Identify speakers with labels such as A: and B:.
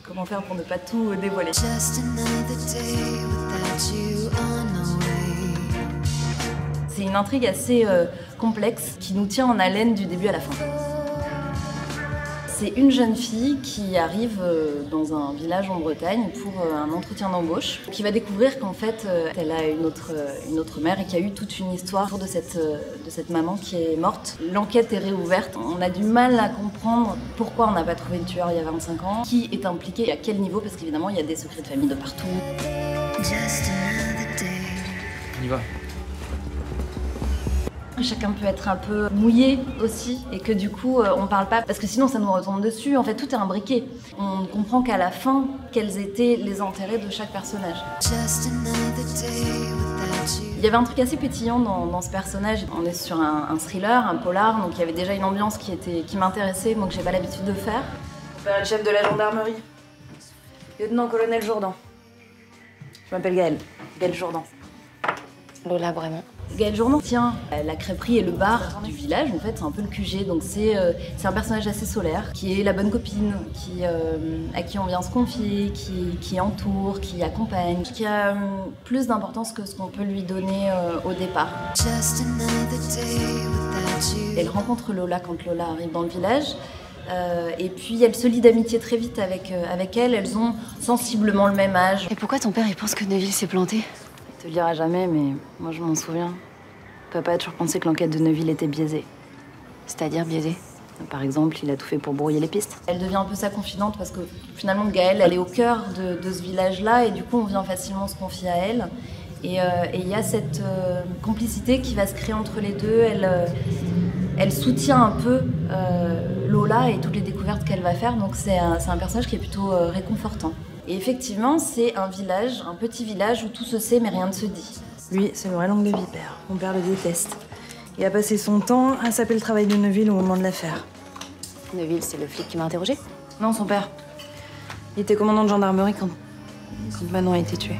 A: Comment faire pour ne pas tout dévoiler. C'est une intrigue assez complexe qui nous tient en haleine du début à la fin. C'est une jeune fille qui arrive dans un village en Bretagne pour un entretien d'embauche, qui va découvrir qu'en fait elle a une autre mère et qu'il y a eu toute une histoire autour de cette maman qui est morte. L'enquête est réouverte, on a du mal à comprendre pourquoi on n'a pas trouvé le tueur il y a 25 ans, qui est impliqué et à quel niveau, parce qu'évidemment il y a des secrets de famille de partout.
B: On y va.
A: Chacun peut être un peu mouillé aussi et que du coup on parle pas parce que sinon ça nous retombe dessus. En fait tout est imbriqué. On ne comprend qu'à la fin quels étaient les intérêts de chaque personnage. Il y avait un truc assez pétillant dans ce personnage. On est sur un thriller, un polar, donc il y avait déjà une ambiance qui m'intéressait, moi que j'ai pas l'habitude de faire. Le chef de la gendarmerie, lieutenant-colonel Jourdan. Je m'appelle Gaëlle Jourdan.
C: Lola, vraiment.
A: Gaëlle Jourdan tient la crêperie et le bar du village, en fait, c'est un peu le QG, donc c'est un personnage assez solaire, qui est la bonne copine, à qui on vient se confier, qui entoure, qui accompagne, qui a plus d'importance que ce qu'on peut lui donner au départ. Elle rencontre Lola quand Lola arrive dans le village, et puis elle se lie d'amitié très vite avec elle, elles ont sensiblement le même âge.
C: Et pourquoi ton père il pense que Neuville s'est planté?
A: Il te le dira jamais, mais moi je m'en souviens. Papa a toujours pensé que l'enquête de Neuville était biaisée.
C: C'est-à-dire biaisé?
A: Par exemple, il a tout fait pour brouiller les pistes. Elle devient un peu sa confidente parce que finalement Gaëlle, elle est au cœur de ce village-là et du coup on vient facilement se confier à elle. Et il y a cette complicité qui va se créer entre les deux. Elle soutient un peu Lola et toutes les découvertes qu'elle va faire, donc c'est un personnage qui est plutôt réconfortant. Et effectivement, c'est un village, un petit village où tout se sait mais rien ne se dit.
D: Lui, c'est le vrai langue de vipère. Mon père le déteste. Il a passé son temps à saper le travail de Neuville au moment de l'affaire.
C: Neuville, c'est le flic qui m'a interrogé?
D: Non, son père. Il était commandant de gendarmerie quand Manon a été tuée.